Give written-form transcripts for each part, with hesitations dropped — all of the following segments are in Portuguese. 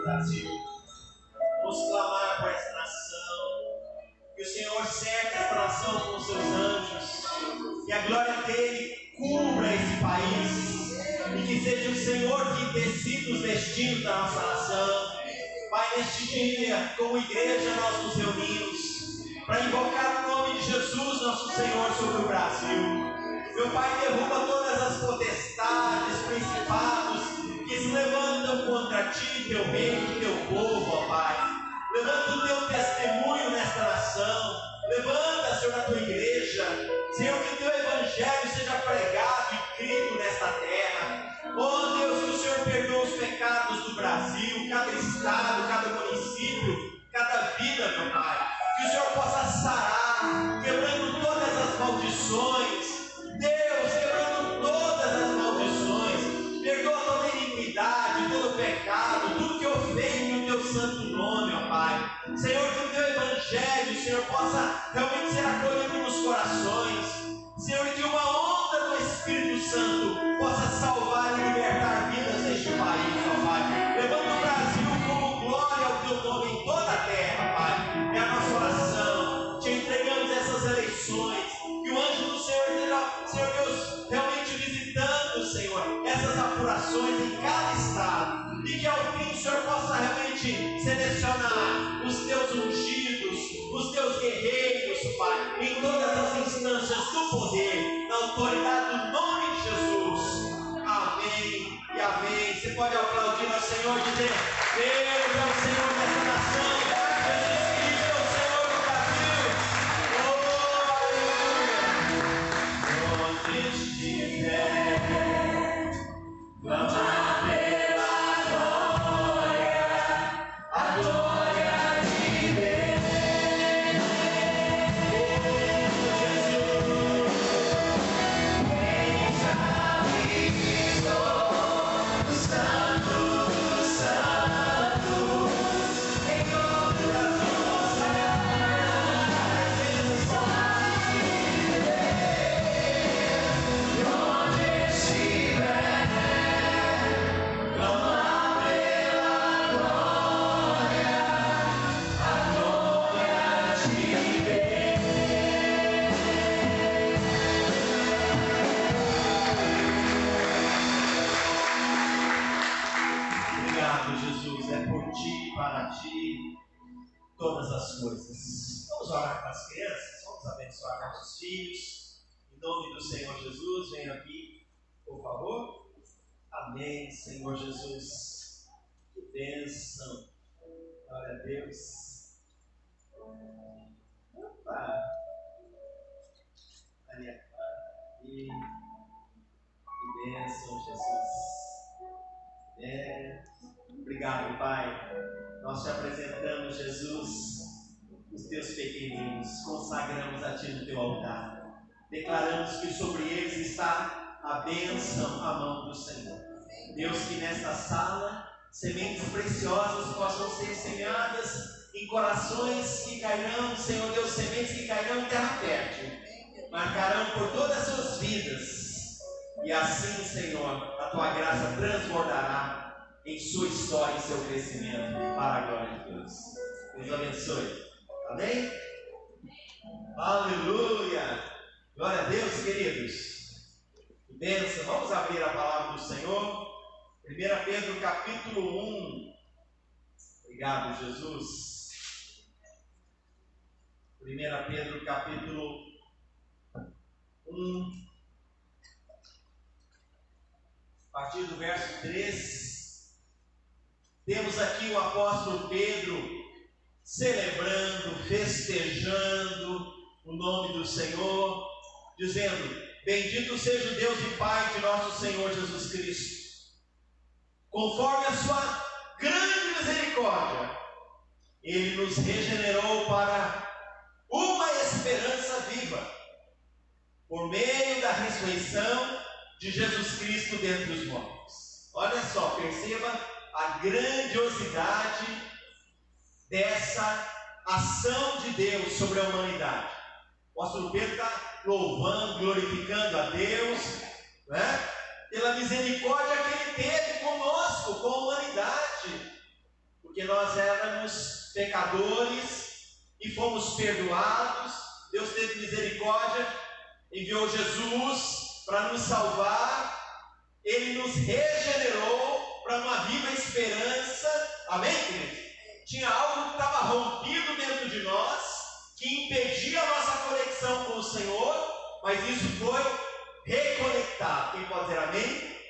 Brasil. Vamos clamar por essa nação, que o Senhor cerque essa nação com os seus anjos, que a glória dele cubra esse país, e que seja o Senhor que decida os destinos da nossa nação. Pai, neste dia, como igreja, nós nos reunimos para invocar o nome de Jesus, nosso Senhor, sobre o Brasil. Meu Pai, derruba todas as potestades, principados que se levantam contra ti, teu reino, teu povo, ó Pai. Levanta o teu testemunho nesta nação. Levanta, Senhor, a tua igreja. Senhor, que teu evangelho seja pregado e crido nesta terra. Oh Deus, que o Senhor perdoe os pecados do Brasil, cada estado, cada município, cada vida, meu Pai. Que o Senhor possa sarar, quebrando todas as maldições. Deus, quebrando todas as maldições. Perdoa toda iniquidade, todo pecado, tudo que ofende o teu santo nome, ó Pai. Senhor, que o teu evangelho, Senhor, possa realmente ser acolhido nos corações. Senhor, que uma onda do Espírito Santo possa salvar e libertar vidas neste país, ó Pai. Levando o Brasil como glória ao teu nome em toda a terra, Pai. É a nossa oração. Te entregamos essas eleições. Que o anjo do Senhor esteja, Senhor Deus, realmente visitando, Senhor, essas apurações em cada estado. E que ao fim o Senhor possa realmente selecionar os teus ungidos, os teus guerreiros, Pai, em todas as instâncias do poder, na autoridade do nome de Jesus. Amém e amém. Você pode aplaudir ao Senhor e dizer: Deus é o Senhor dessa nação, Jesus Cristo é o Senhor do Brasil. Oh, aleluia. Onde estiver, clama. Todas as coisas. Vamos orar com as crianças, vamos abençoar nossos filhos. Em nome do Senhor Jesus, venha aqui, por favor. Amém, Senhor Jesus. Que bênção. Glória a Deus. Opa. Ali aqui. Que bênção, Jesus. Obrigado, Pai. Nós te apresentamos, Jesus, os teus pequeninos, consagramos a ti no teu altar, declaramos que sobre eles está a bênção, a mão do Senhor. Deus, que nesta sala sementes preciosas possam ser semeadas em corações que cairão, Senhor Deus, sementes que cairão em terra fértil, marcarão por todas as suas vidas, e assim, Senhor, a tua graça transbordará em sua história e seu crescimento, para a glória de Deus. Deus abençoe. Amém? Aleluia! Glória a Deus, queridos. Que bênção. Vamos abrir a palavra do Senhor. 1 Pedro capítulo 1. Obrigado, Jesus. 1 Pedro capítulo 1. A partir do verso 3. Temos aqui o apóstolo Pedro celebrando, festejando o nome do Senhor, dizendo: bendito seja o Deus e Pai de nosso Senhor Jesus Cristo. Conforme a sua grande misericórdia, Ele nos regenerou para uma esperança viva, por meio da ressurreição de Jesus Cristo dentre os mortos. Olha só, perceba a grandiosidade dessa ação de Deus sobre a humanidade. O apóstolo Pedro está louvando, glorificando a Deus, né? Pela misericórdia que Ele teve conosco, com a humanidade. porque nós éramos pecadores e fomos perdoados. Deus teve misericórdia, enviou Jesus para nos salvar, Ele nos regenerou para uma viva esperança. Amém, queridos? Tinha algo que estava rompido dentro de nós, que impedia a nossa conexão com o Senhor, mas isso foi reconectado. Quem pode dizer amém?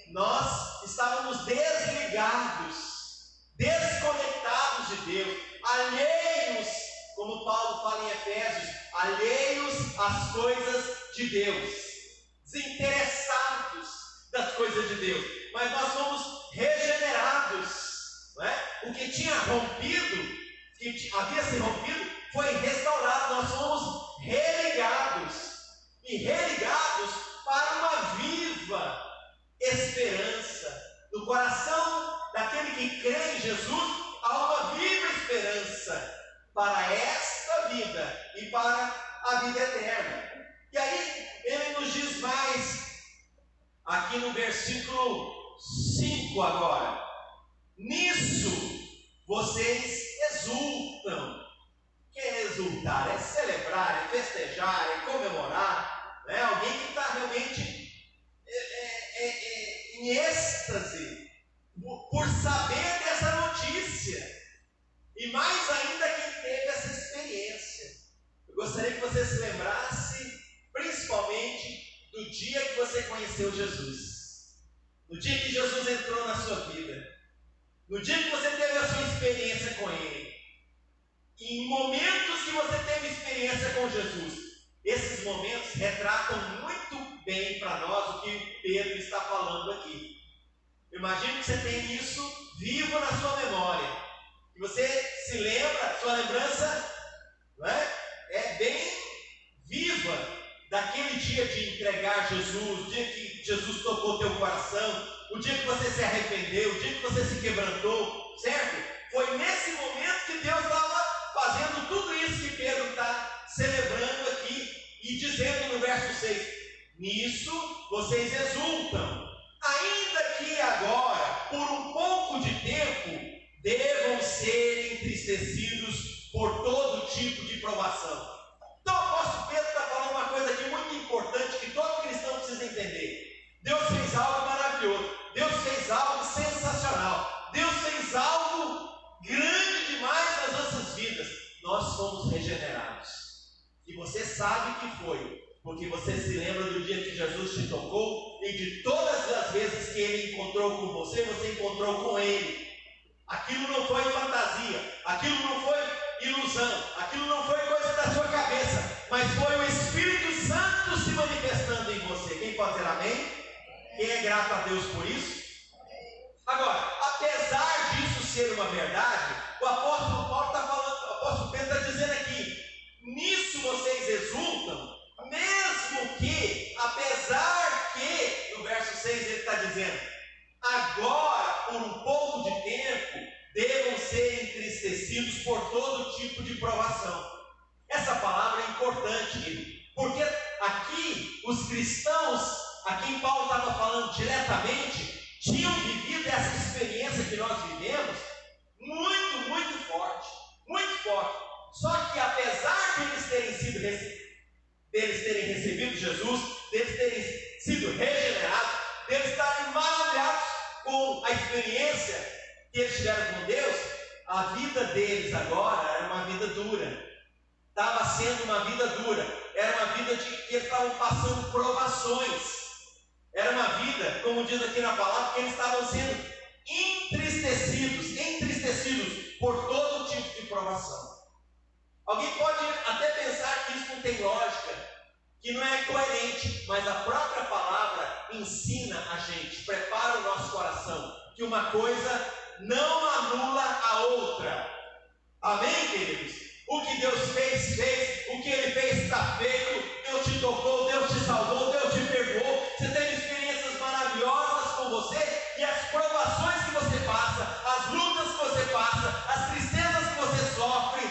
Nós estávamos desligados, desconectados de Deus, alheios, como Paulo fala em Efésios, alheios às coisas de Deus, desinteressados das coisas de Deus, mas nós fomos regenerados, não é? O que tinha rompido, que havia se rompido, foi restaurado. Nós fomos religados, e religados para uma viva esperança. No coração daquele que crê em Jesus há uma viva esperança para esta vida e para a vida eterna. E aí ele nos diz mais aqui no versículo 5 agora: nisso vocês exultam. O que é exultar? É celebrar, é festejar, é comemorar, né? Alguém que está realmente em êxtase por saber dessa notícia, e mais ainda quem teve essa experiência. Eu gostaria que você se lembrasse principalmente do dia que você conheceu Jesus, no dia que Jesus entrou na sua vida, no dia que você teve a sua experiência com Ele, e em momentos que você teve experiência com Jesus. Esses momentos retratam muito bem para nós o que Pedro está falando aqui. Imagino que você tem isso vivo na sua memória, que você se lembra, sua lembrança, não é? É bem viva daquele dia de entregar Jesus, o dia que Jesus tocou teu coração, o dia que você se arrependeu, o dia que você se quebrantou, certo? Foi nesse momento que Deus estava fazendo tudo isso que Pedro está celebrando aqui e dizendo no verso 6: nisso vocês exultam, ainda que agora, por um pouco de tempo, devam ser entristecidos por todo tipo de provação. Então o apóstolo Pedro está falando uma coisa aqui muito importante que todo cristão precisa entender. Deus fez algo maravilhoso, Deus fez algo sensacional, Deus fez algo grande demais nas nossas vidas. Nós fomos regenerados, e você sabe que foi porque você se lembra do dia que Jesus te tocou, e de todas as vezes que Ele encontrou com você, você encontrou com Ele. Aquilo não foi fantasia, aquilo não foi ilusão, aquilo não foi coisa da sua cabeça, mas foi o Espírito Santo se manifestando em você. Quem pode dizer amém? Quem é grato a Deus por isso? Agora, apesar disso ser uma verdade, o apóstolo Paulo está falando, o apóstolo Pedro está dizendo aqui: nisso vocês exultam, mesmo que, apesar que, no verso 6 ele está dizendo, agora, por um pouco de tempo, devam ser entristecidos por todo tipo de provação. Essa palavra é importante, porque aqui os cristãos, a quem Paulo estava falando diretamente, tinham vivido essa experiência que nós vivemos muito, muito forte, muito forte. Só que apesar de deles terem recebido Jesus, deles terem sido regenerados, deles estarem maravilhados com a experiência que eles tiveram com Deus, a vida deles agora era uma vida dura. Estava sendo uma vida dura. Era uma vida que eles estavam passando provações. Era uma vida, como diz aqui na palavra, que eles estavam sendo entristecidos por todo tipo de provação. Alguém pode até pensar que isso não tem lógica, que não é coerente, mas a própria palavra ensina a gente, prepara o nosso coração, que uma coisa não anula a outra. Amém, queridos? O que Deus fez, o que Ele fez está feito. Deus te tocou, Deus te salvou, Deus te perdoou. Você teve experiências maravilhosas com você, e as provações que você passa, as lutas que você passa, as tristezas que você sofre,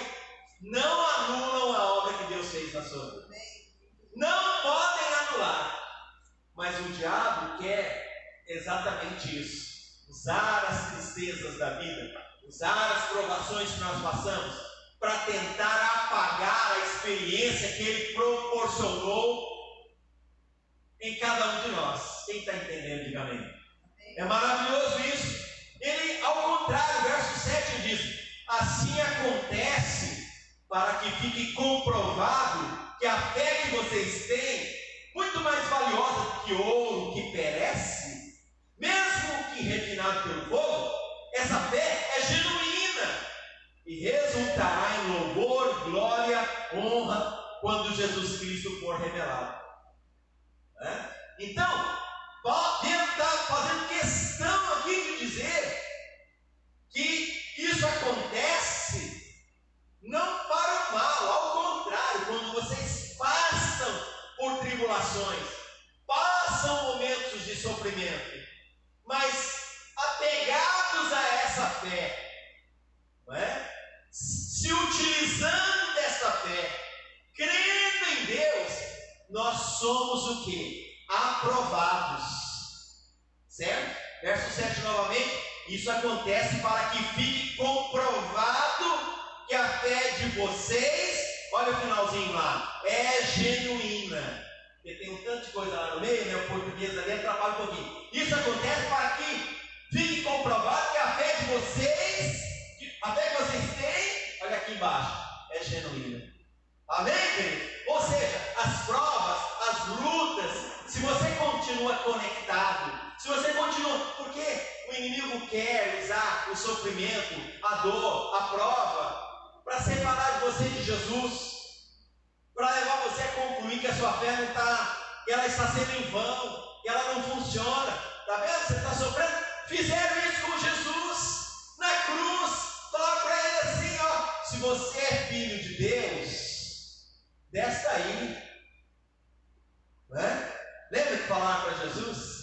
não anulam a obra que Deus fez na sua vida. Não podem anular. Mas o diabo quer exatamente isso. usar as tristezas da vida, usar as provações que nós passamos, para tentar apagar a experiência que Ele proporcionou em cada um de nós. Quem está entendendo, diga amém. É maravilhoso isso. Ele, ao contrário, verso 7 diz: assim acontece para que fique comprovado que a fé que vocês têm, muito mais valiosa que ouro que perece, mesmo que refinado pelo fogo, essa fé é genuína e resultará em louvor, glória, honra, quando Jesus Cristo for revelado. Então, Pedro está fazendo questão aqui de dizer que isso acontece não para o mal, ao contrário, quando vocês passam por tribulações, passam momentos de sofrimento, mas apegados a essa fé, não é? Se utilizando dessa fé, crendo em Deus, nós somos o quê? Aprovados, certo? Verso 7 novamente: isso acontece para que fique comprovado que a fé de vocês, olha o finalzinho lá, é genuína. Porque tem um tanto de coisa lá no meio, né? O português ali atrapalha um pouquinho. Isso acontece para que fique comprovado que a fé de vocês, a fé que vocês têm, olha aqui embaixo, é genuína. Amém, querido? Ou seja, as provas, as lutas, se você continua conectado, se você continua, porque o inimigo quer usar o sofrimento, a dor, a prova, para separar de você de Jesus, para levar você a concluir que a sua fé não está, que ela está sendo em vão, que ela não funciona. Está vendo? Você está sofrendo. Fizeram isso com Jesus na cruz. Falaram para ele assim: ó, se você é filho de Deus, desce daí, né? Lembra que falaram para Jesus?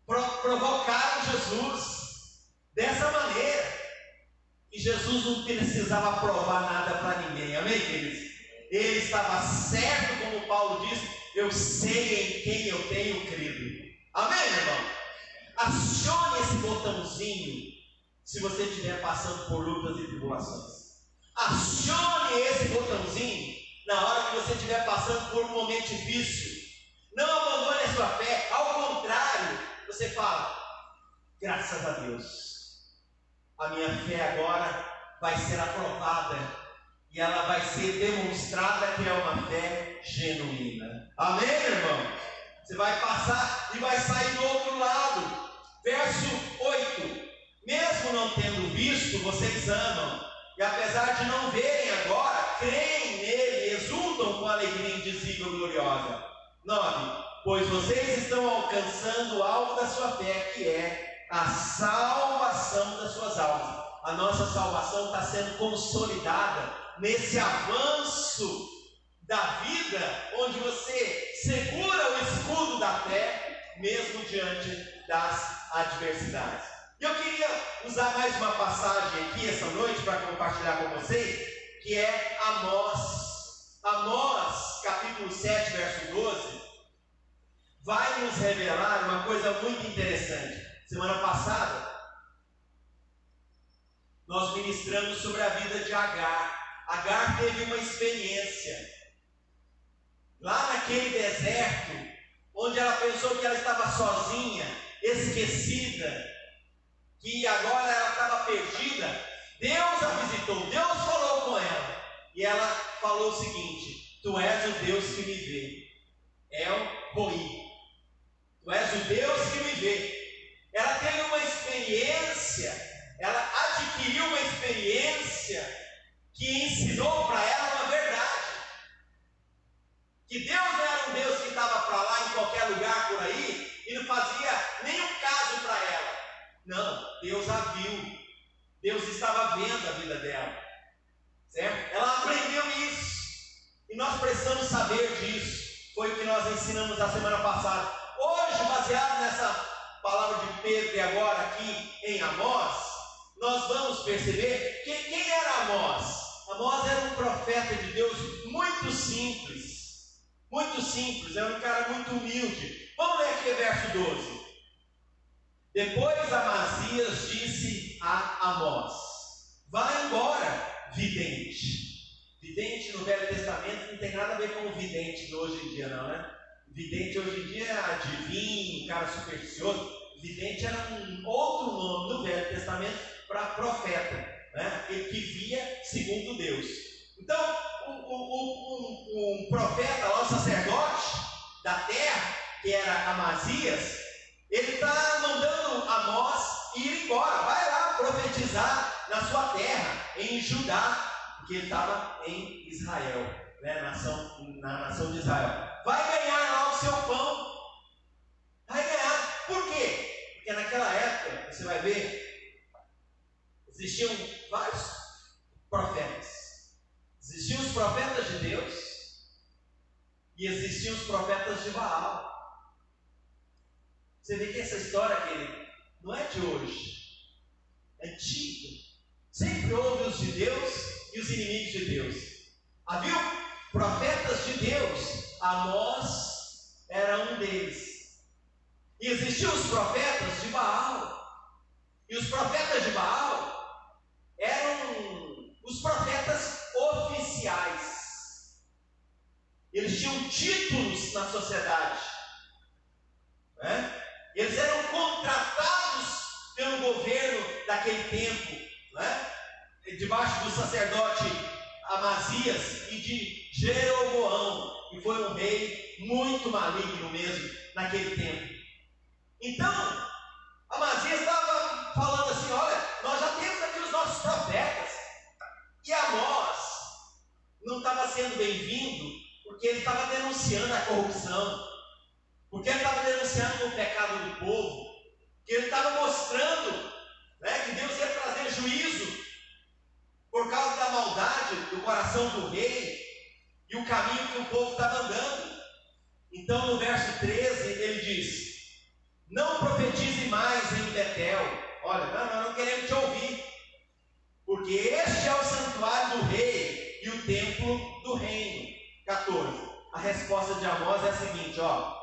Provocaram Jesus dessa maneira, e Jesus não precisava provar nada para ninguém. Amém, queridos? Ele estava certo, como Paulo diz: eu sei em quem eu tenho crido. Amém, meu irmão? Acione esse botãozinho se você estiver passando por lutas e tribulações. Acione esse botãozinho na hora que você estiver passando por um momento difícil. Não abandone a sua fé. Ao contrário, você fala: graças a Deus, a minha fé agora vai ser aprovada, e ela vai ser demonstrada que é uma fé genuína. Amém, meu irmão? Você vai passar e vai sair do outro lado. Verso 8: mesmo não tendo visto, vocês amam, e apesar de não verem agora, creem nele e exultam com alegria indizível e gloriosa. 9: pois vocês estão alcançando o alvo da sua fé, que é a salvação das suas almas. A nossa salvação está sendo consolidada nesse avanço da vida, onde você segura o escudo da fé, mesmo diante das adversidades. E eu queria usar mais uma passagem aqui essa noite para compartilhar com vocês, que é Amós. Amós, capítulo 7, verso 12, vai nos revelar uma coisa muito interessante. Semana passada, nós ministramos sobre a vida de Agar. Agar teve uma experiência lá naquele deserto, onde ela pensou que ela estava sozinha, esquecida, que agora ela estava perdida. Deus a visitou, Deus falou com ela, e ela falou o seguinte: tu és o Deus que me vê. El Roi, tu és o Deus que me vê. Ela teve uma experiência, ela adquiriu uma experiência que ensinou para ela uma verdade, que Deus não era um Deus que estava para lá em qualquer lugar por aí e não fazia nenhum caso para ela. Não, Deus a viu, Deus estava vendo a vida dela, certo? Ela aprendeu isso, e nós precisamos saber disso. Foi o que nós ensinamos na semana passada. Hoje, baseado nessa palavra de Pedro e agora aqui em Amós, nós vamos perceber que quem era Amós? Amós era um profeta de Deus muito simples, era um cara muito humilde. Vamos ler aqui o verso 12. Depois Amazias disse a Amós: vai embora, vidente. Vidente no Velho Testamento não tem nada a ver com o vidente de hoje em dia, não, né? Vidente hoje em dia é adivinho, cara supersticioso. Vidente era um outro nome do Velho Testamento para profeta, né? Aquele que via segundo Deus. Então, um profeta, lá, o sacerdote da terra, que era Amazias, ele está mandando Amós ir embora. Vai lá profetizar na sua terra, em Judá, porque ele estava em Israel, né? Na nação de Israel. Vai ganhar lá o seu pão. Vai ganhar. Por quê? Porque naquela época, você vai ver, existiam vários profetas. Existiam os profetas de Deus e existiam os profetas de Baal. Você vê que essa história aqui não é de hoje, é antiga. Sempre houve os de Deus e os inimigos de Deus. Havia profetas de Deus, Amós era um deles. E existiam os profetas de Baal. E os profetas de Baal eram os profetas oficiais. Eles tinham títulos na sociedade, né? Eles eram contratados pelo governo daquele tempo, né? Debaixo do sacerdote Amazias e de Jeroboão, que foi um rei muito maligno mesmo naquele tempo. Então, Amazias estava falando assim: olha, nós já temos aqui os nossos profetas. E Amós não estava sendo bem-vindo, porque ele estava denunciando a corrupção, porque ele estava denunciando o pecado do povo, que ele estava mostrando, né, que Deus ia trazer juízo por causa da maldade do coração do rei e o caminho que o povo estava andando. Então, no verso 13, ele diz: não profetize mais em Betel. Olha, nós não queremos te ouvir, porque este é o santuário do rei e o templo do reino. 14. A resposta de Amós é a seguinte, ó.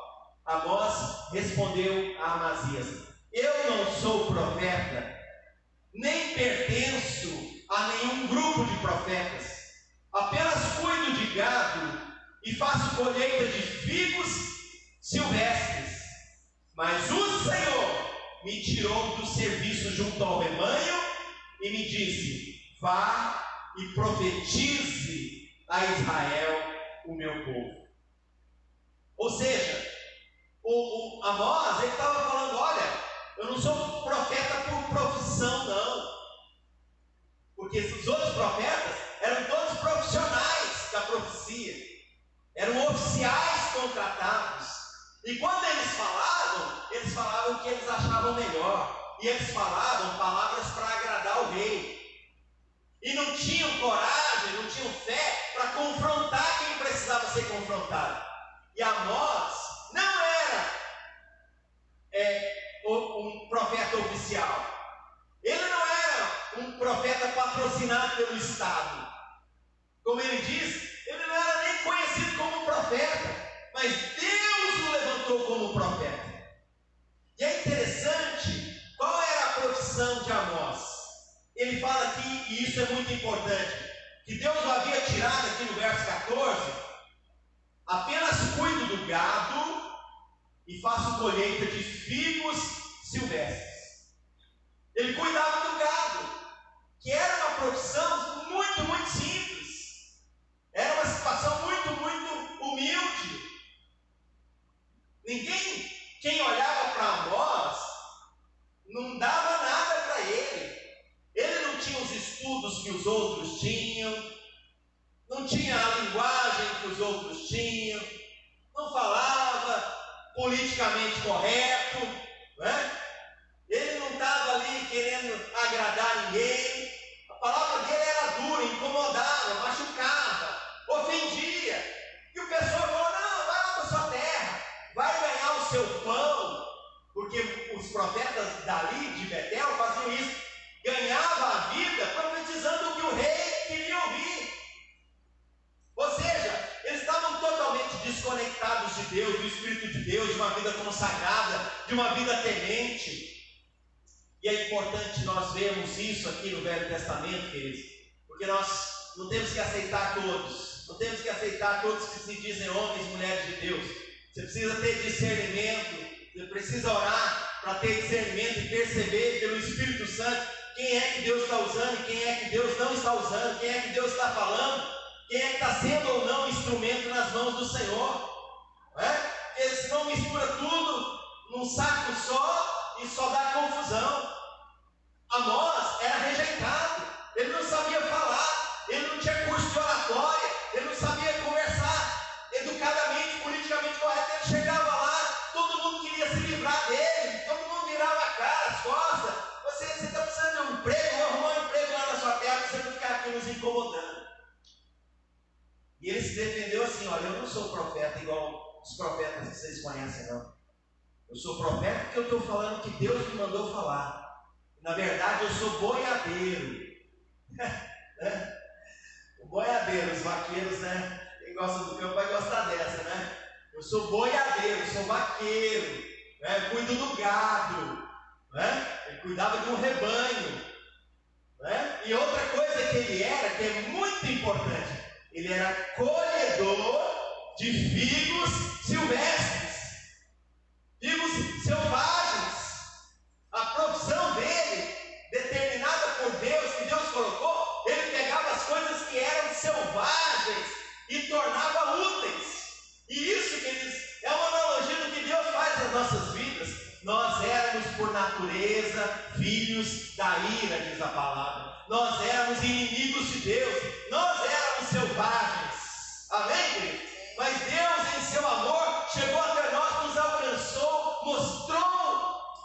Amós respondeu a Amazias: eu não sou profeta, nem pertenço a nenhum grupo de profetas. Apenas cuido de gado e faço colheita de figos silvestres. Mas o Senhor me tirou do serviço junto ao rebanho e me disse: vá e profetize a Israel, o meu povo. Ou seja, o Amós, ele estava falando: olha, eu não sou profeta por profissão, não. Porque os outros profetas eram todos profissionais da profecia, eram oficiais contratados. E quando eles falavam o que eles achavam melhor. E eles falavam palavras para agradar o rei. E não tinham coragem, não tinham fé para confrontar quem precisava ser confrontado. E Amós não era um profeta oficial. Ele não era um profeta patrocinado pelo Estado. Como ele diz, ele não era nem conhecido como profeta, mas Deus o levantou como profeta. E é interessante, qual era a profissão de Amós? Ele fala aqui, e isso é muito importante, que Deus o havia tirado aqui no verso 14: apenas cuido do gado e faço colheita de figos silvestres. Ele cuidava do gado, que era uma profissão muito, muito simples. Era uma situação muito, muito humilde. Quem olhava para Amós, não dava nada para ele. Ele não tinha os estudos que os outros tinham, não tinha a linguagem que os outros tinham, não falava politicamente correto, né? Ele não estava ali querendo agradar ninguém. A palavra dele era dura, incomodava, machucava, ofendia. E o pessoal falou: não, vai lá para sua terra, vai ganhar o seu pão. Porque os profetas dali de Betel faziam isso, ganhava a vida profetizando o que o rei queria ouvir. Ou seja, eles estavam totalmente desconectados de Deus, do Espírito de Deus, de uma vida consagrada, de uma vida temente. E é importante nós vermos isso aqui no Velho Testamento, queridos, porque nós não temos que aceitar todos, não temos que aceitar todos que se dizem homens e mulheres de Deus. Você precisa ter discernimento, você precisa orar para ter discernimento e perceber pelo Espírito Santo quem é que Deus está usando e quem é que Deus não está usando, quem é que Deus está falando, quem é que está sendo ou não instrumento nas mãos do Senhor. Porque senão mistura tudo num saco só e só dá confusão. Amós era rejeitado, ele não sabia falar, ele não tinha curso de oratória, ele não sabia conversar educadamente, politicamente correto. Ele chegava lá, todo mundo queria se livrar dele, todo mundo virava a cara, as costas. Você está precisando de um emprego, vou arrumar um emprego lá na sua terra para você não ficar aqui nos incomodando. E ele se defendeu assim: olha, eu não sou profeta igual os profetas que vocês conhecem, não. Eu sou profeta porque eu estou falando que Deus me mandou falar. Na verdade, eu sou boiadeiro. O boiadeiro, os vaqueiros, né? Quem gosta do campo vai gostar dessa, né? Eu sou boiadeiro, sou vaqueiro, né? Eu cuido do gado, né? Ele cuidava de um rebanho, né? E outra coisa que ele era, que é muito importante, ele era colhedor de figos silvestres, figos selvagens. A profissão dele, determinada por Deus, que Deus colocou, ele pegava as coisas que eram selvagens e tornava úteis. E isso, queridos, é uma analogia do que Deus faz nas nossas vidas. Nós éramos, por natureza, filhos da ira, diz a palavra. Nós éramos inimigos de Deus, nós éramos selvagens. Amém, queridos? Mas Deus, em seu amor, chegou até nós, nos alcançou, mostrou,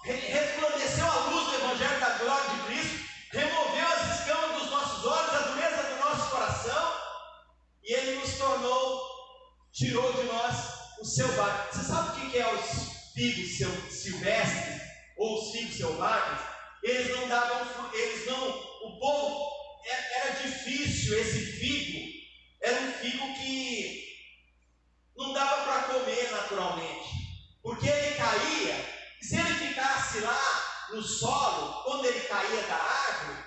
resplandeceu a luz do Evangelho da glória de Cristo, removeu as escamas dos nossos olhos, a dureza do nosso coração, e Ele nos tornou, tirou de nós o selvagem. Você sabe o que é os figos silvestres ou os figos selvagens? Eles não davam, o povo, era difícil esse figo, era um figo que não dava para comer naturalmente, porque ele caía. E se ele ficasse lá no solo, quando ele caía da árvore,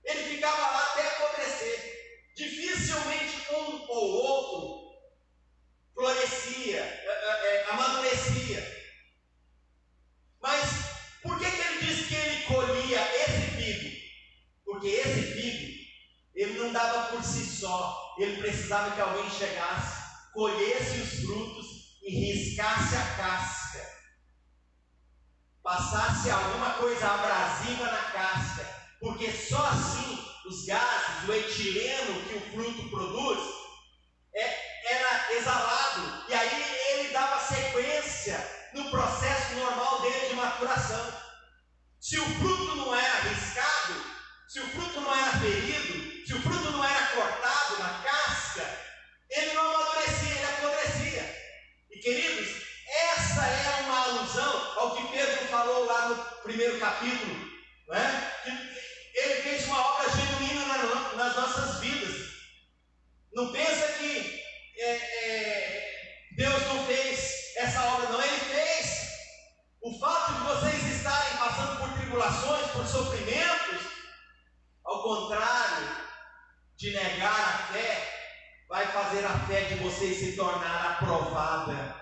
ele ficava lá até apodrecer. Dificilmente um ou outro florescia, amadurecia. Mas por que ele disse que ele colhia esse figo? Porque esse figo, ele não dava por si só, ele precisava que alguém chegasse, colhesse os frutos e riscasse a casca, passasse alguma coisa abrasiva na casca, porque só assim os gases, o etileno que o fruto produz, era exalado, e aí ele dava sequência no processo normal dele de maturação. Se o fruto não era riscado, se o fruto não era ferido, se o fruto não era cortado na casca, ele não amadurecia, ele apodrecia. E queridos, essa é uma alusão ao que Pedro falou lá no primeiro capítulo, não é? Que ele fez uma obra genuína nas nossas vidas. Não pensa que Deus não fez essa obra, não, Ele fez. O fato de vocês estarem passando por tribulações, por sofrimentos, ao contrário de negar a fé, vai fazer a fé de vocês se tornar aprovada.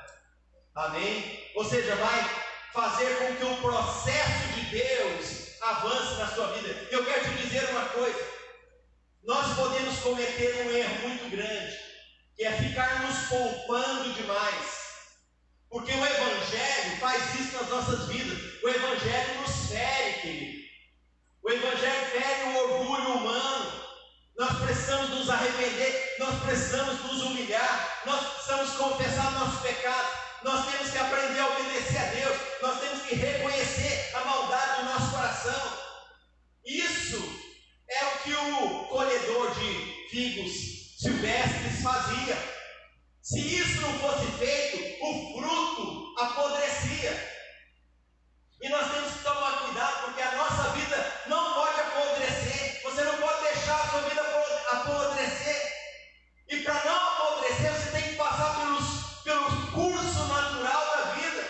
Amém? Ou seja, vai fazer com que o processo de Deus avance na sua vida. Eu quero te dizer uma coisa: nós podemos cometer um erro muito grande, que é ficar nos poupando demais, porque o Evangelho faz isso nas nossas vidas. O Evangelho nos fere, querido. O Evangelho fere o orgulho humano. Nós precisamos nos arrepender, nós precisamos nos humilhar, nós precisamos confessar nossos pecados, nós temos que aprender a obedecer a Deus, nós temos que reconhecer a maldade do nosso coração. Isso é o que o colhedor de figos silvestres fazia. Se isso não fosse feito, o fruto apodrecia. E nós temos que tomar cuidado, porque a nossa vida não pode apodrecer. Você não pode deixar a sua vida apodrecer. E para não apodrecer, você tem que passar pelo curso natural da vida.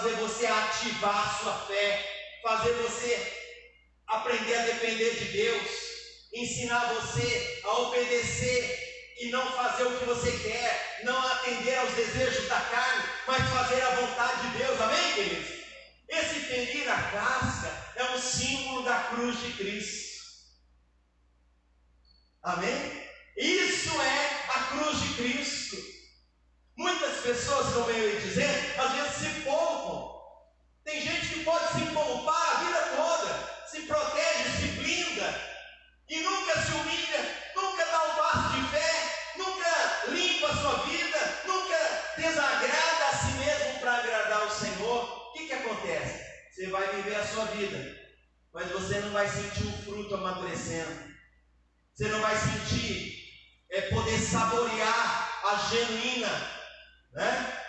fazer você ativar a sua fé, fazer você aprender a depender de Deus, ensinar você a obedecer e não fazer o que você quer, não atender aos desejos da carne, mas fazer a vontade de Deus, amém, queridos? Esse ferir a casca é um símbolo da cruz de Cristo, amém? Isso é a cruz de Cristo. Muitas pessoas, como eu ia dizendo, às vezes se poupam. Tem gente que pode se poupar a vida toda, se protege, se blinda, e nunca se humilha, nunca dá um passo de fé, nunca limpa a sua vida, nunca desagrada a si mesmo para agradar o Senhor. O que acontece? Você vai viver a sua vida, mas você não vai sentir o fruto amadurecendo, você não vai sentir, poder saborear a genuína, né?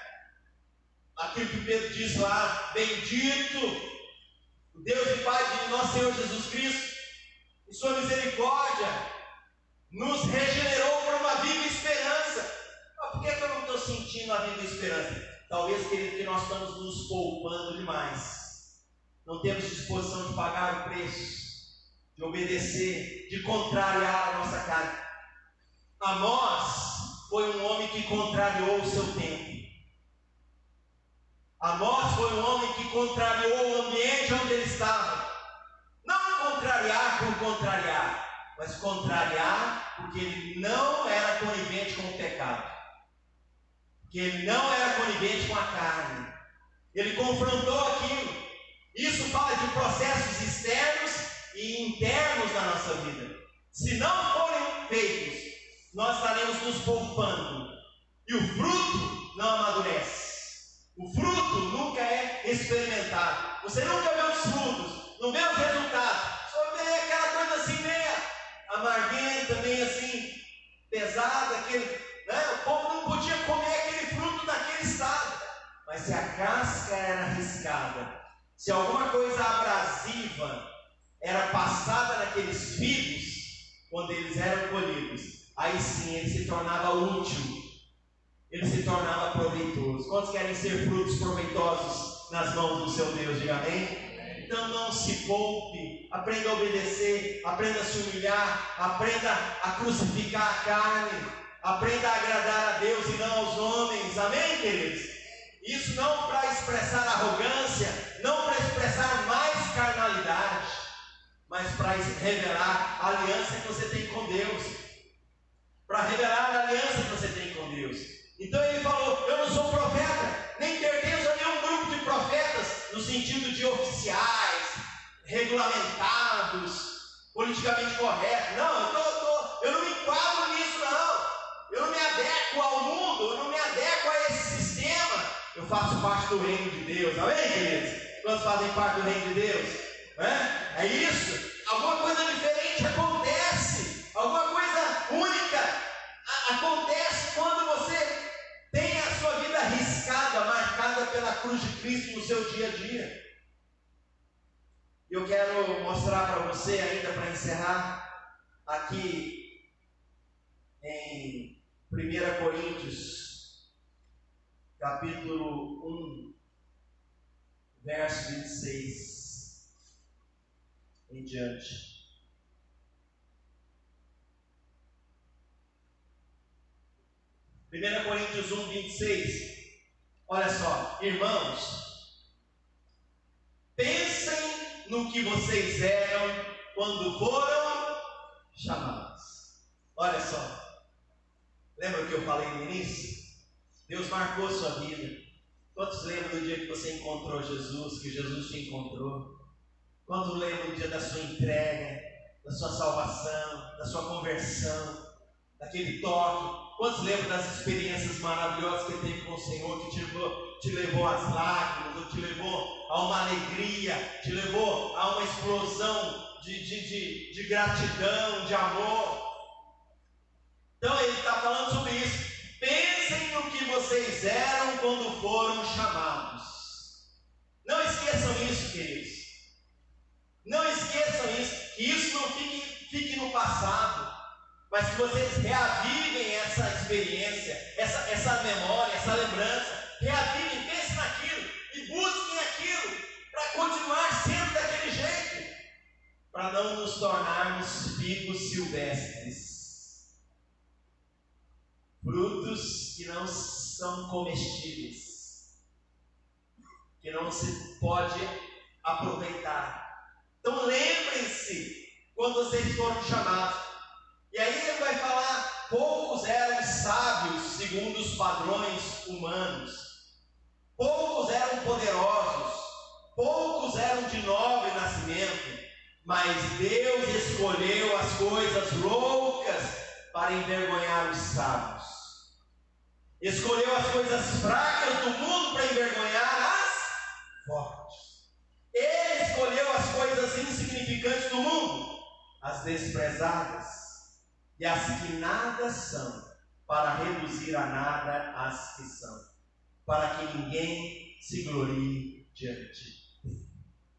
Aquilo que Pedro diz lá: bendito o Deus e Pai de nosso Senhor Jesus Cristo, em sua misericórdia, nos regenerou para uma viva esperança. Por que eu não estou sentindo a viva esperança? Talvez, querido, que nós estamos nos poupando demais, não temos disposição de pagar o preço, de obedecer, de contrariar a nossa carne. Amós foi um homem que contrariou o seu tempo. Amós foi um homem que contrariou o ambiente onde ele estava. Não contrariar por contrariar, mas contrariar porque ele não era conivente com o pecado, porque ele não era conivente com a carne. Ele confrontou aquilo. Isso fala de processos externos e internos na nossa vida. Se não forem feitos, nós estaremos nos poupando, e o fruto não amadurece. O fruto nunca é experimentado. Você nunca vê os frutos, não vê os resultados, só vê aquela coisa assim meia amarguenta, meio assim pesada, né? O povo não podia comer aquele fruto naquele estado. Mas se a casca era arriscada, se alguma coisa abrasiva era passada naqueles figos, quando eles eram colhidos, aí sim ele se tornava útil, ele se tornava proveitoso. Quantos querem ser frutos proveitosos nas mãos do seu Deus? Diga amém. Então não se poupe, aprenda a obedecer, aprenda a se humilhar, aprenda a crucificar a carne, aprenda a agradar a Deus e não aos homens, amém, queridos? Isso não para expressar arrogância, não para expressar mais carnalidade, mas para revelar a aliança que você tem com Deus, para revelar a aliança que você tem com Deus. Então ele falou: eu não sou profeta, nem pertenço a nenhum grupo de profetas, no sentido de oficiais, regulamentados, politicamente corretos. Não, eu não me enquadro nisso, não. Eu não me adequo ao mundo, eu não me adequo a esse sistema. Eu faço parte do reino de Deus, amém, queridos? Quantos fazem parte do reino de Deus? É isso. Alguma coisa diferente acontece, alguma coisa única acontece quando você tem a sua vida arriscada, marcada pela cruz de Cristo no seu dia a dia. Eu quero mostrar para você, ainda para encerrar, aqui em 1 Coríntios, capítulo 1, verso 26 em diante. 1 Coríntios 1, 26. Olha só, irmãos, pensem no que vocês eram quando foram chamados. Olha só, lembra o que eu falei no início? Deus marcou sua vida. Quantos lembram do dia que você encontrou Jesus, que Jesus te encontrou? Quantos lembram do dia da sua entrega, da sua salvação, da sua conversão, daquele toque? Quantos lembram das experiências maravilhosas que teve com o Senhor, que te levou às lágrimas, ou te levou a uma alegria, te levou a uma explosão de gratidão, de amor? Então ele está falando sobre isso. Pensem no que vocês eram quando foram chamados. Não esqueçam isso, queridos. Não esqueçam isso, que isso não fique no passado, mas que vocês reavivem essa experiência, essa memória, essa lembrança. Reavivem, pensem naquilo e busquem nos tornarmos figos silvestres, frutos que não são comestíveis, que não se pode aproveitar. Então lembrem-se quando vocês foram chamados. E aí ele vai falar: poucos eram sábios segundo os padrões humanos, poucos eram poderosos, poucos eram de nobre nascimento, mas Deus escolheu as coisas loucas para envergonhar os sábios, escolheu as coisas fracas do mundo para envergonhar as fortes. Ele escolheu as coisas insignificantes do mundo, as desprezadas e as que nada são, para reduzir a nada as que são, para que ninguém se glorie diante dele.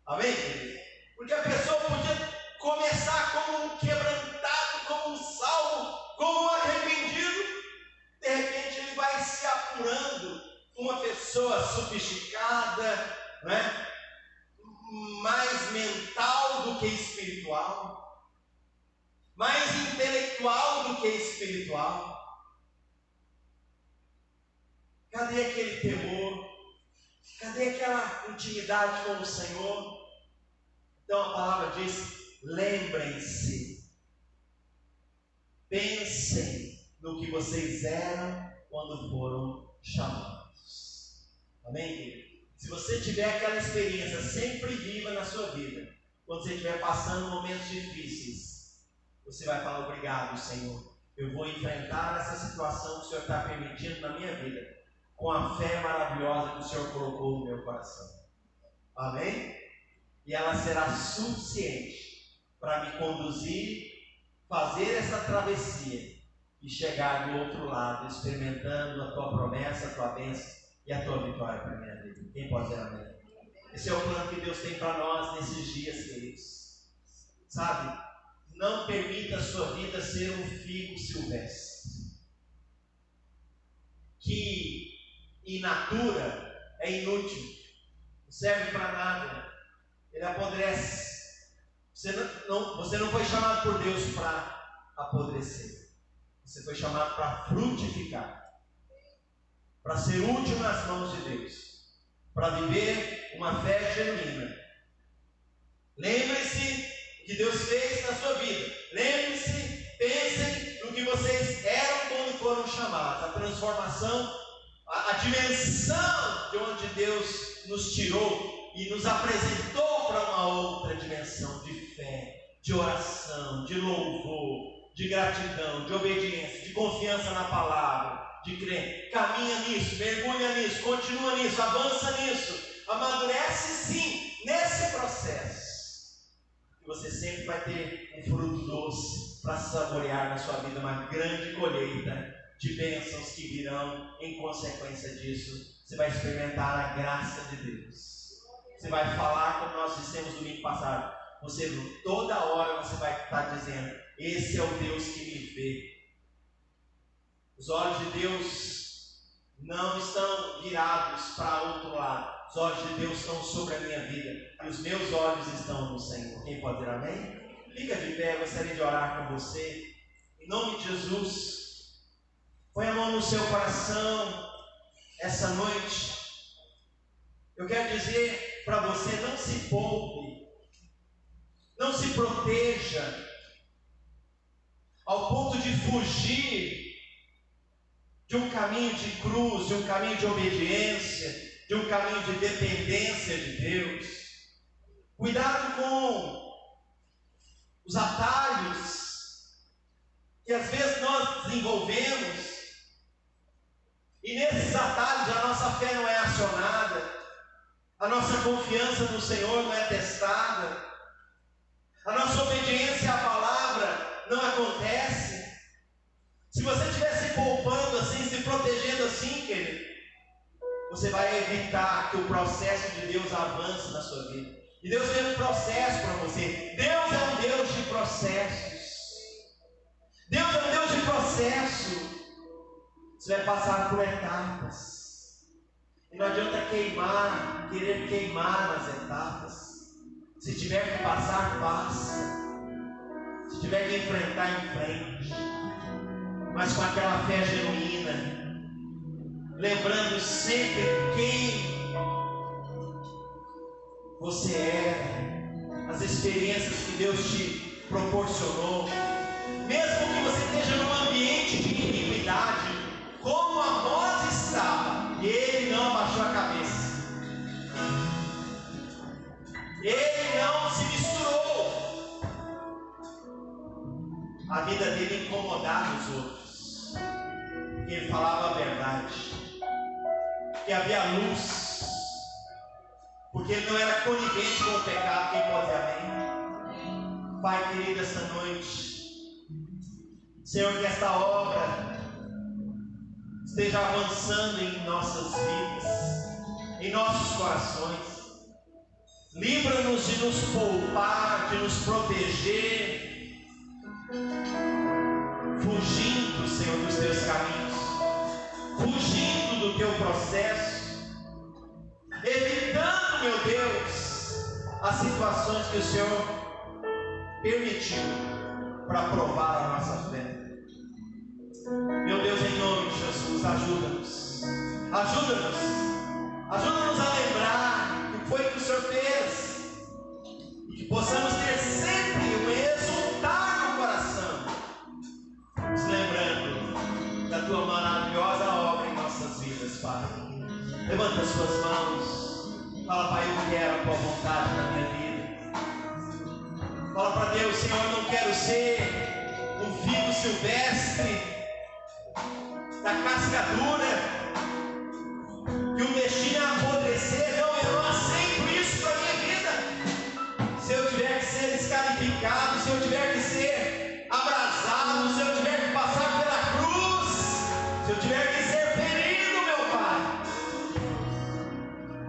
Amém, querido? Porque a pessoa podia começar como um quebrantado, como um salvo, como um arrependido. De repente ele vai se apurando, uma pessoa sofisticada, né? Mais mental do que espiritual, mais intelectual do que espiritual. Cadê aquele temor? Cadê aquela intimidade com o Senhor? Então a palavra diz: lembrem-se, pensem no que vocês eram quando foram chamados. Amém, querido? Se você tiver aquela experiência sempre viva na sua vida, quando você estiver passando momentos difíceis, você vai falar: obrigado, Senhor, eu vou enfrentar essa situação que o Senhor está permitindo na minha vida, com a fé maravilhosa que o Senhor colocou no meu coração. Amém? E ela será suficiente para me conduzir, fazer essa travessia e chegar do outro lado, experimentando a tua promessa, a tua bênção e a tua vitória para a minha vida. Quem pode dizer amém? Esse é o plano que Deus tem para nós nesses dias, queridos. Sabe? Não permita a sua vida ser um figo silvestre, que in natura é inútil, não serve para nada, ele apodrece. Você não foi chamado por Deus para apodrecer, você foi chamado para frutificar, para ser útil nas mãos de Deus, para viver uma fé genuína. Lembre-se que Deus fez na sua vida. Lembre-se, pensem no que vocês eram quando foram chamados. A transformação, a dimensão de onde Deus nos tirou e nos apresentou para uma outra dimensão de fé, de oração, de louvor, de gratidão, de obediência, de confiança na palavra, de crer. Caminha nisso, mergulha nisso, continua nisso, avança nisso, amadurece sim nesse processo. Você sempre vai ter um fruto doce para saborear na sua vida, uma grande colheita de bênçãos que virão em consequência disso. Você vai experimentar a graça de Deus. Você vai falar, como nós dissemos domingo passado, você toda hora você vai estar dizendo: esse é o Deus que me vê. Os olhos de Deus não estão virados para outro lado. Os olhos de Deus estão sobre a minha vida e os meus olhos estão no Senhor. Quem pode dizer amém? Fica de pé, eu gostaria de orar com você. Em nome de Jesus, põe a mão no seu coração essa noite. Eu quero dizer para você: não se poupe, não se proteja ao ponto de fugir de um caminho de cruz, de um caminho de obediência, de um caminho de dependência de Deus. Cuidado com os atalhos que às vezes nós desenvolvemos, e nesses atalhos a nossa fé não é acionada, a nossa confiança no Senhor não é testada, a nossa obediência à palavra não acontece. Se você estiver se poupando assim, se protegendo assim, querido, você vai evitar que o processo de Deus avance na sua vida. E Deus tem um processo para você. Deus é um Deus de processos. Deus é um Deus de processo. Você vai passar por etapas. E não adianta querer queimar nas etapas. Se tiver que passar, passa. Se tiver que enfrentar, enfrente. Mas com aquela fé genuína, lembrando sempre quem você é, as experiências que Deus te proporcionou. Mesmo que você esteja num ambiente de iniquidade, como Amós estava, ele não abaixou a cabeça. Ele não se misturou. A vida dele incomodava os outros. Ele falava a verdade. Que havia luz. Porque ele não era conivente com o pecado. Quem pode dizer amém? Pai querido, esta noite, Senhor, que esta obra esteja avançando em nossas vidas, em nossos corações. Livra-nos de nos poupar, de nos proteger, fugindo, Senhor, dos teus caminhos, fugindo do teu processo, evitando, meu Deus, as situações que o Senhor permitiu para provar a nossa fé. Meu Deus, em nome de Jesus, ajuda-nos, ajuda-nos, ajuda-nos a lembrar o que foi que o Senhor fez e que possamos ter sempre o exultar no coração, nos lembrando da tua maravilhosa obra em nossas vidas, Pai. Levanta as suas mãos, fala: Pai, eu quero a tua vontade na minha vida. Fala para Deus: Senhor, eu não quero ser um figo silvestre da casca dura, que o destino é apodrecer. Não, eu não aceito isso para a minha vida. Se eu tiver que ser descalificado, se eu tiver que ser abrasado, se eu tiver que passar pela cruz, se eu tiver que ser ferido, meu Pai,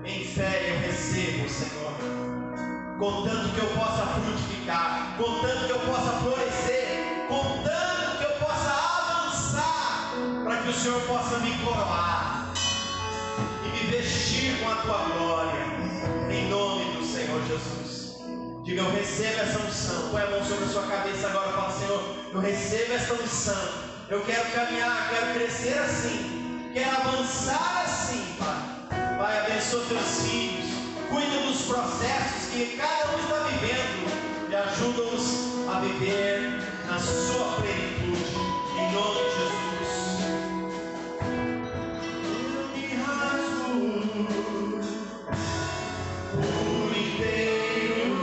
em fé eu recebo, Senhor, contando que eu possa frutificar, contando que eu possa florescer, contando que eu possa avançar, para que o Senhor possa me coroar e me vestir com a tua glória, em nome do Senhor Jesus. Diga: eu recebo essa unção. Põe a mão sobre a sua cabeça agora e fala: Senhor, eu recebo essa unção. Eu quero caminhar, quero crescer assim, quero avançar assim, Pai. Pai, abençoa teus filhos, cuida dos processos que cada um está vivendo e ajuda-nos a viver na sua plenitude, em nome de Jesus. Eu me rasgo por inteiro,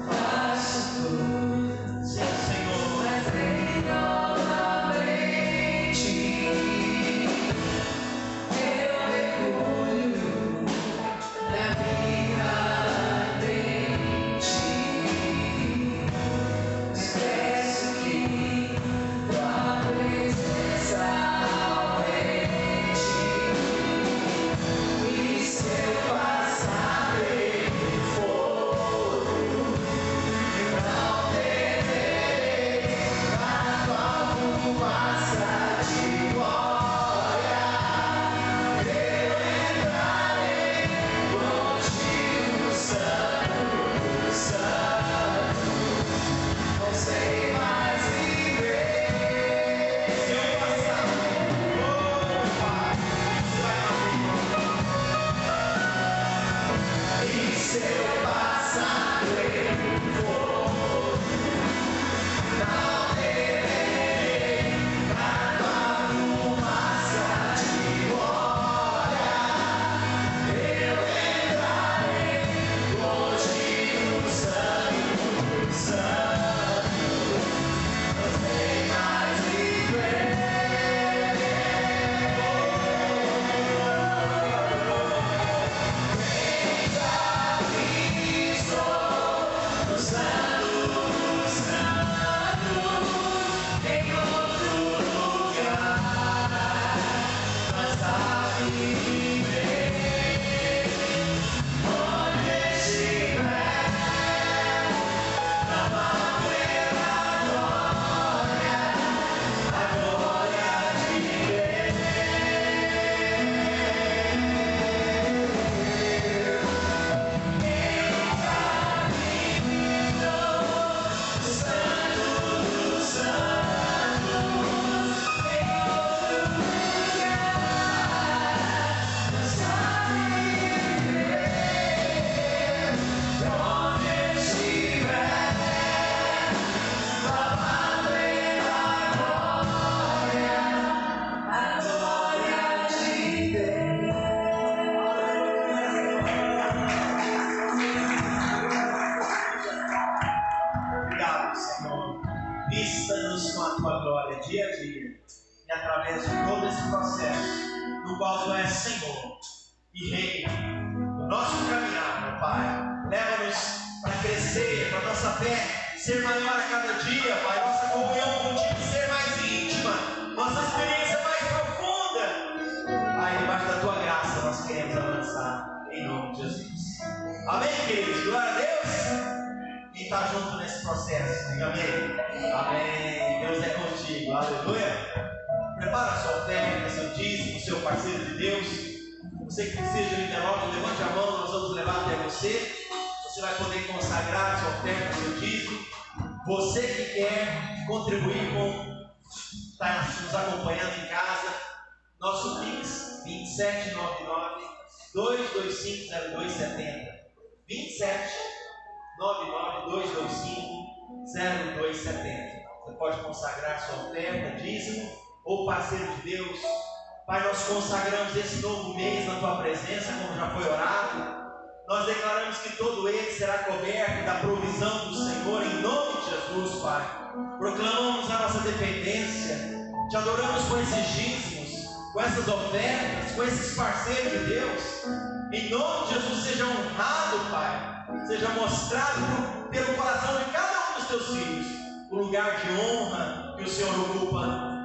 faço tudo, Senhor, mas vem novamente. Eu mergulho na vida em ti. Peço que e reino no nosso caminhar, meu Pai. Leva-nos para crescer, para nossa fé ser maior a cada dia, Pai. Nossa comunhão contigo ser mais íntima, nossa experiência mais profunda. Pai, debaixo da tua graça nós queremos avançar, em nome de Jesus. Amém, queridos? Glória a Deus. Quem está junto nesse processo, diga amém. Amém. Deus é contigo. Aleluia. Prepara a sua oferta, seu dízimo, seu parceiro de Deus. Você que precisa de um envelope, levante a mão, nós vamos levar até você. Você vai poder consagrar a sua oferta, seu dízimo. Você que quer contribuir com, está nos acompanhando em casa, nosso Pix 2799-225-0270. 2799-225-0270. Você pode consagrar sua oferta, dízimo ou parceiro de Deus. Pai, nós consagramos esse novo mês na tua presença, como já foi orado. Nós declaramos que todo ele será coberto da provisão do Senhor, em nome de Jesus, Pai. Proclamamos a nossa dependência, te adoramos com esses dízimos, com essas ofertas, com esses parceiros de Deus. Em nome de Jesus, seja honrado, Pai, seja mostrado pelo coração de cada um dos teus filhos o lugar de honra que o Senhor ocupa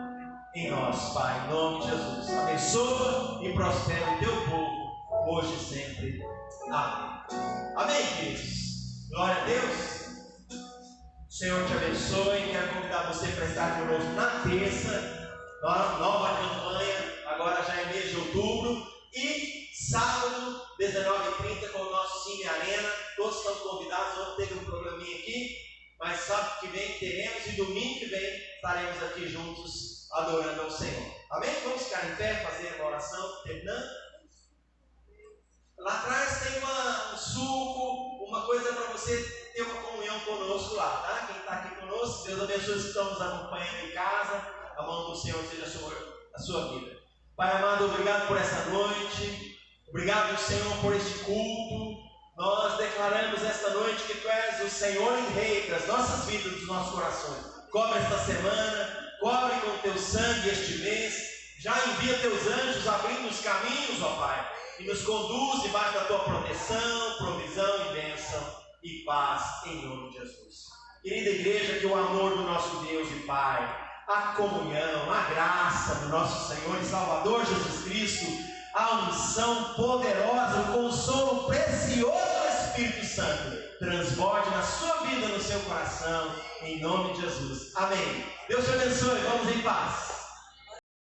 em nós, Pai, em nome de Jesus. Abençoa e prospera o teu povo, hoje e sempre. Amém. Amém, queridos. Glória a Deus. O Senhor te abençoe. Quero convidar você para estar conosco na terça, nova campanha, agora já é mês de outubro, e sábado, 19h30, com o nosso Cine Arena. Todos estão convidados. Ontem teve um probleminha aqui, mas sábado que vem teremos, e domingo que vem estaremos aqui juntos adorando ao Senhor. Amém? Vamos ficar em pé, fazer uma oração, terminando. Lá atrás tem um suco, uma coisa para você ter uma comunhão conosco lá, tá? Quem está aqui conosco, Deus abençoe os que estão nos acompanhando em casa. A mão do Senhor seja a sua vida. Pai amado, obrigado por essa noite. Obrigado, Senhor, por este culto. Nós declaramos esta noite que Tu és o Senhor e Rei das nossas vidas, dos nossos corações. Cobre esta semana, cobre com Teu sangue este mês. Já envia Teus anjos abrindo os caminhos, ó Pai, e nos conduz debaixo da Tua proteção, provisão e bênção e paz, em nome de Jesus. Querida igreja, que o amor do nosso Deus e Pai, a comunhão, a graça do nosso Senhor e Salvador Jesus Cristo, a unção poderosa, o consolo precioso do Espírito Santo, transborde na sua vida, no seu coração, em nome de Jesus. Amém. Deus te abençoe. Vamos em paz.